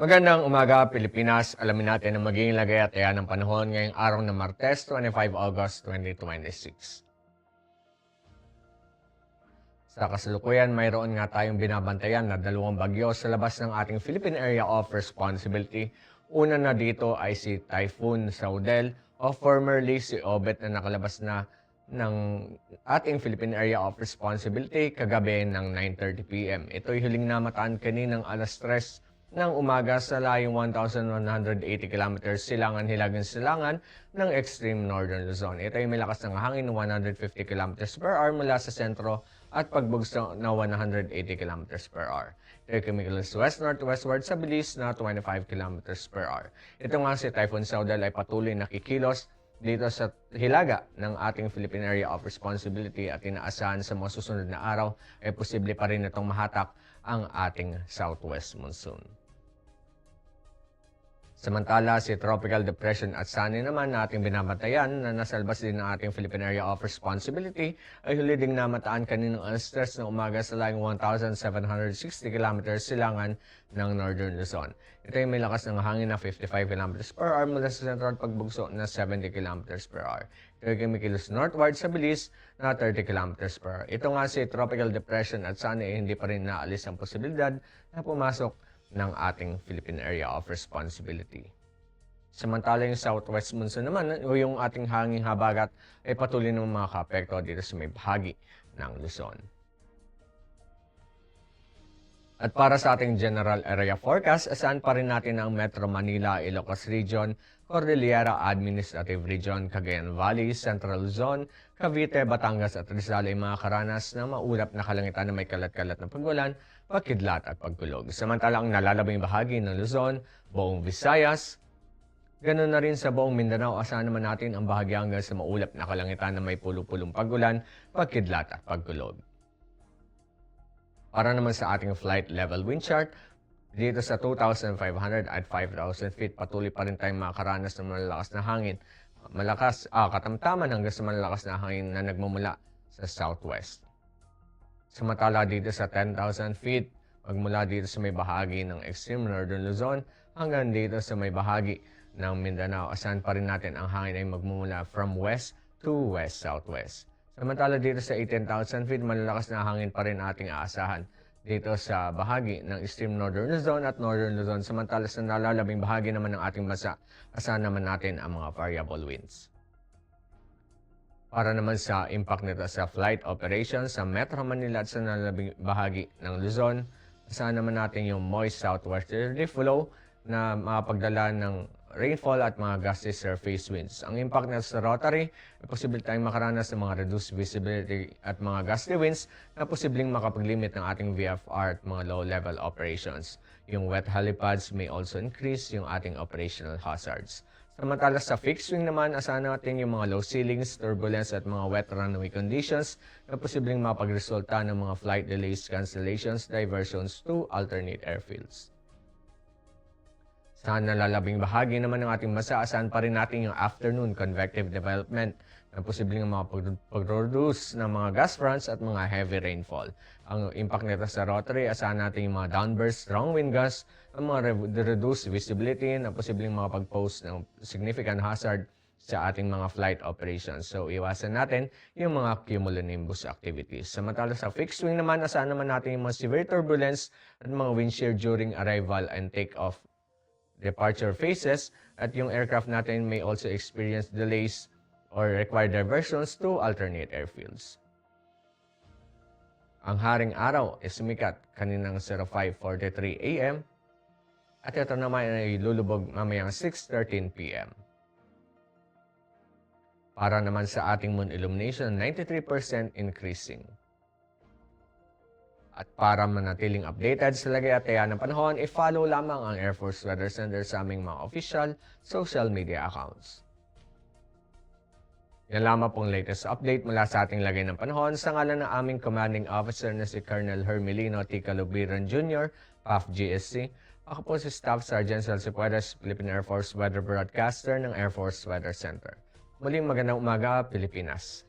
Magandang umaga, Pilipinas. Alamin natin ang magiging lagay at taya ng panahon ngayong araw ng Martes, 25 August 2026. Sa kasalukuyan, mayroon nga tayong binabantayan na dalawang bagyo sa labas ng ating Philippine Area of Responsibility. Una na dito ay si Typhoon Saudel o formerly si Obet na nakalabas na ng ating Philippine Area of Responsibility kagabi ng 9:30 p.m. Ito'y huling namataan kaninang alas 3 ng umaga sa layong 1,180 kilometers silangan-hilagan-silangan ng extreme northern Luzon. Ito ay may lakas ng hangin ng 150 kilometers per hour mula sa sentro at pagbugso na 180 kilometers per hour. Ito ay kumikilos west-northwestward sa bilis na 25 kilometers per hour. Ito nga si Typhoon Saudel ay patuloy na kikilos dito sa hilaga ng ating Philippine Area of Responsibility at inaasahan sa mga susunod na araw ay posible pa rin itong mahatak ang ating southwest monsoon. Samantala, si Tropical Depression at Sunny naman na ating binabantayan na nasa labas din ng ating Philippine Area of Responsibility ay huli ding namataan kaninang alas 3 ng umaga sa layong 1,760 kilometers silangan ng Northern Luzon. Ito ay may lakas ng hangin na 55 kilometers per hour mula sa sentro at pagbugso na 70 kilometers per hour. Ito ay kumikilos northward sa bilis na 30 kilometers per hour. Ito nga si Tropical Depression at Sunny ay hindi pa rin naalis ang posibilidad na pumasok ng ating Philippine Area of Responsibility. Samantala yung southwest monsoon naman o yung ating hanging habagat ay patuloy ng mga kaapekto dito sa may bahagi ng Luzon. At para sa ating general area forecast, asahan pa rin natin ang Metro Manila, Ilocos Region, Cordillera Administrative Region, Cagayan Valley, Central Luzon, Cavite, Batangas at Rizal ay mga karanas ng maulap na kalangitan na may kalat-kalat na pagulan, pagkidlat at pagkulog. Samantala ang nalalabing bahagi ng Luzon, buong Visayas, ganoon na rin sa buong Mindanao, asahan naman natin ang bahagi hanggang sa maulap na kalangitan na may pulo-pulong pagulan, pagkidlat at pagkulog. Para naman sa ating flight level wind chart, dito sa 2,500 at 5,000 feet, patuloy pa rin tayong makakaranas ng malalakas na hangin. Katamtaman hanggang sa malalakas na hangin na nagmumula sa southwest. Samantala dito sa 10,000 feet, magmula dito sa may bahagi ng extreme northern Luzon hanggang dito sa may bahagi ng Mindanao, asahan pa rin natin ang hangin ay magmumula from west to west-southwest. Samantala dito sa 18,000 feet, malalakas na hangin pa rin ating aasahan dito sa bahagi ng extreme northern Luzon at northern Luzon. Samantala sa nalalabing bahagi naman ng ating bansa, asahan naman natin ang mga variable winds. Para naman sa impact nito sa flight operations sa Metro Manila at sa nalalabing bahagi ng Luzon, asahan naman natin yung moist southwesterly flow na makapagdala ng rainfall at mga gusty surface winds. Ang impact nito sa rotary ay posible tayong makaranas ng mga reduced visibility at mga gusty winds na posibleng makapaglimit ng ating VFR at mga low-level operations. Yung wet helipads may also increase yung ating operational hazards. Samantala sa fixed wing naman, asahan natin yung mga low ceilings, turbulence at mga wet runway conditions na posibleng mapagresulta ng mga flight delays, cancellations, diversions to alternate airfields. Sa nalalabing bahagi naman ng ating bansa, asahan pa rin natin yung afternoon convective development na posibleng makapag-produce ng mga gust fronts at mga heavy rainfall. Ang impact nito sa rotary, asahan natin yung mga downburst, strong wind gusts, ang mga reduced visibility na posibleng makapag-pose ng significant hazard sa ating mga flight operations. So, iwasan natin yung mga cumulonimbus activities. Samantala sa fixed wing naman, asahan naman natin yung mga severe turbulence at mga wind shear during arrival and take-off departure phases, at yung aircraft natin may also experience delays or require diversions to alternate airfields. Ang haring araw ay sumikat kaninang 05:43 AM at ito naman ay lulubog mamayang 6:13 PM. Para naman sa ating moon illumination, 93% increasing. At para manatiling updated sa lagay at taya ng panahon, i-follow lamang ang Air Force Weather Center sa aming mga official social media accounts. Yan lamang pong latest update mula sa ating lagay ng panahon sa ngalan ng aming commanding officer na si Colonel Hermelino T. Calubiran Jr., PAF GSC. Ako po si Staff Sergeant Celso Puedes, Philippine Air Force Weather Broadcaster ng Air Force Weather Center. Muling magandang umaga, Pilipinas.